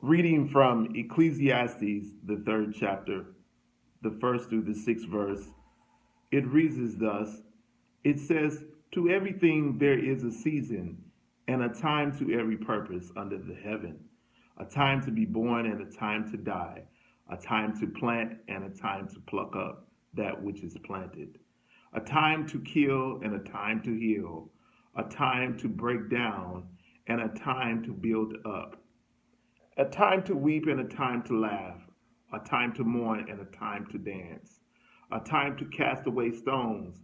Reading from Ecclesiastes, the third chapter, the first through the sixth verse, it reads thus. It says, "To everything there is a season, and a time to every purpose under the heaven, a time to be born and a time to die, a time to plant and a time to pluck up that which is planted, a time to kill and a time to heal, a time to break down and a time to build up, a time to weep and a time to laugh, a time to mourn and a time to dance, a time to cast away stones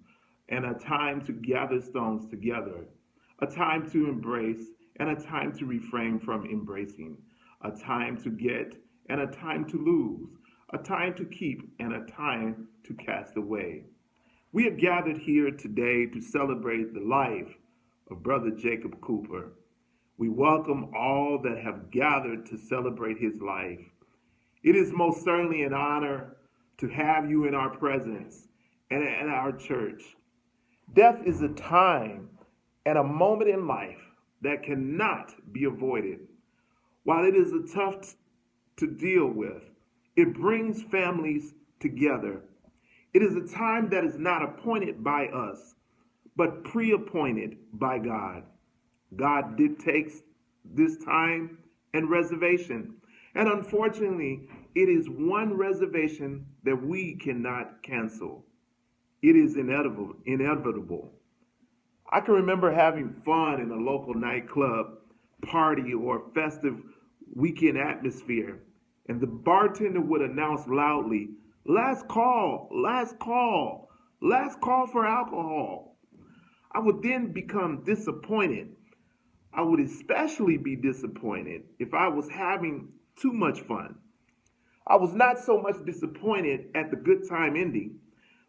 and a time to gather stones together, a time to embrace and a time to refrain from embracing, a time to get and a time to lose, a time to keep and a time to cast away." We are gathered here today to celebrate the life of Brother Jacob Cooper. We welcome all that have gathered to celebrate his life. It is most certainly an honor to have you in our presence and at our church. Death is a time and a moment in life that cannot be avoided. While it is a tough to deal with, it brings families together. It is a time that is not appointed by us, but pre-appointed by God. God dictates this time and reservation. And unfortunately, it is one reservation that we cannot cancel. It is inevitable. I can remember having fun in a local nightclub, party, or festive weekend atmosphere, and the bartender would announce loudly, "Last call, last call, last call for alcohol." I would then become disappointed. I would especially be disappointed if I was having too much fun. I was not so much disappointed at the good time ending,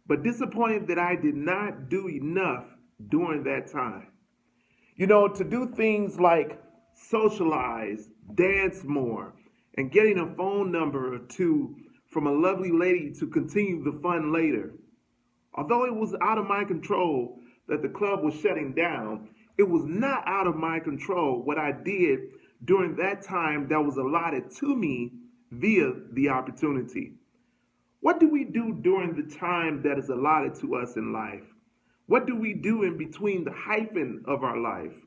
but disappointed that I did not do enough during that time. To do things like socialize, dance more, and getting a phone number or two from a lovely lady to continue the fun later. Although it was out of my control that the club was shutting down, it was not out of my control what I did during that time that was allotted to me via the opportunity. What do we do during the time that is allotted to us in life? What do we do in between the hyphen of our life?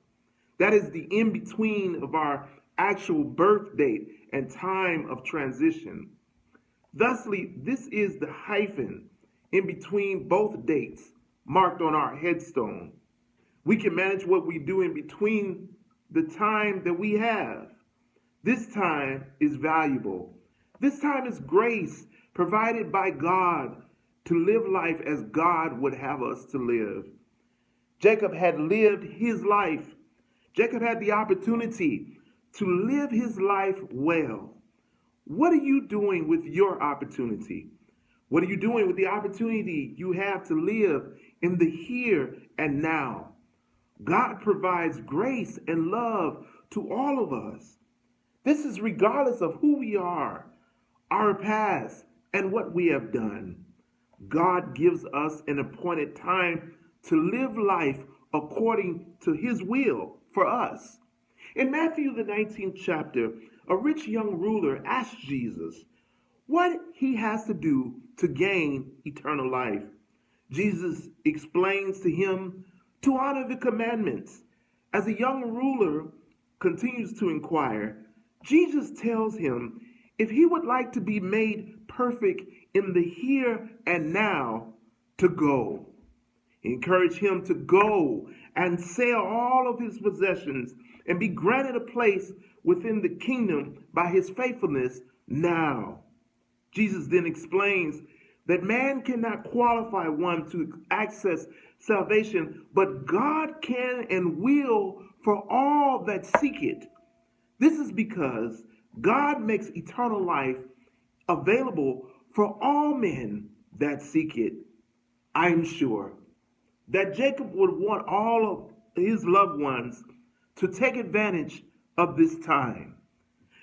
That is the in between of our actual birth date and time of transition. Thusly, this is the hyphen in between both dates marked on our headstone. We can manage what we do in between the time that we have. This time is valuable. This time is grace provided by God to live life as God would have us to live. Jacob had lived his life. Jacob had the opportunity to live his life well. What are you doing with your opportunity? What are you doing with the opportunity you have to live in the here and now? God provides grace and love to all of us. This is regardless of who we are, our past, and what we have done. God gives us an appointed time to live life according to his will for us. In Matthew, the 19th chapter, a rich young ruler asked Jesus what he has to do to gain eternal life. Jesus explains to him to honor the commandments. As the young ruler continues to inquire, Jesus tells him if he would like to be made perfect in the here and now, to go. Encourage him to go and sell all of his possessions and be granted a place within the kingdom by his faithfulness now. Jesus then explains that man cannot qualify one to access salvation, but God can and will for all that seek it. This is because God makes eternal life available for all men that seek it. I am sure that Jacob would want all of his loved ones to take advantage of this time.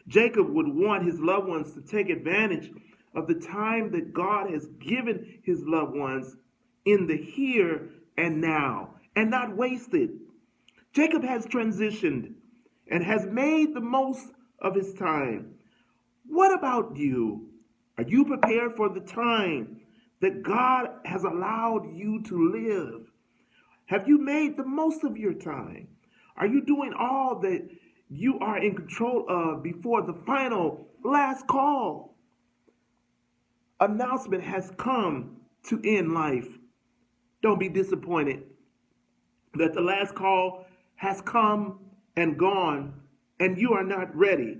Jacob would want his loved ones to take advantage of the time that God has given his loved ones in the here and now, and not waste it. Jacob has transitioned and has made the most of his time. What about you? Are you prepared for the time that God has allowed you to live? Have you made the most of your time? Are you doing all that you are in control of before the final last call announcement has come to end life? Don't be disappointed that the last call has come and gone and you are not ready.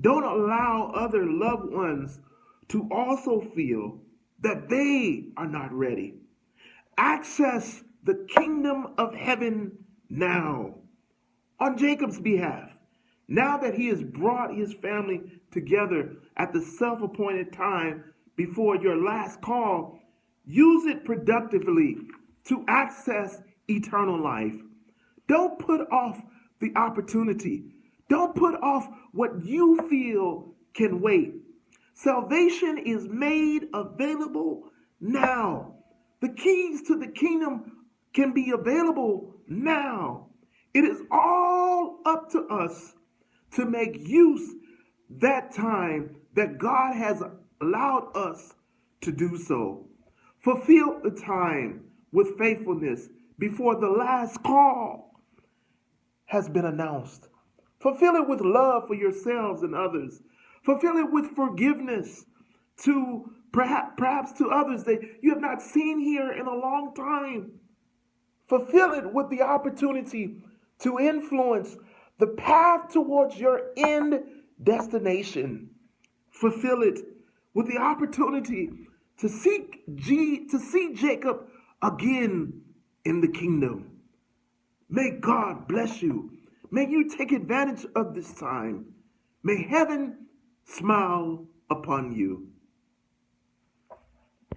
Don't allow other loved ones to also feel that they are not ready. Access the kingdom of heaven now on Jacob's behalf. Now that he has brought his family together at the self appointed time before your last call, use it productively to access eternal life. Don't put off the opportunity. Don't put off what you feel can wait. Salvation is made available now. The keys to the kingdom can be available now. It is all up to us to make use that time that God has allowed us to do so. Fulfill the time with faithfulness before the last call has been announced. Fulfill it with love for yourselves and others. Fulfill it with forgiveness to perhaps to others that you have not seen here in a long time. Fulfill it with the opportunity to influence the path towards your end destination. Fulfill it with the opportunity to see Jacob again in the kingdom. May God bless you. May you take advantage of this time. May heaven smile upon you.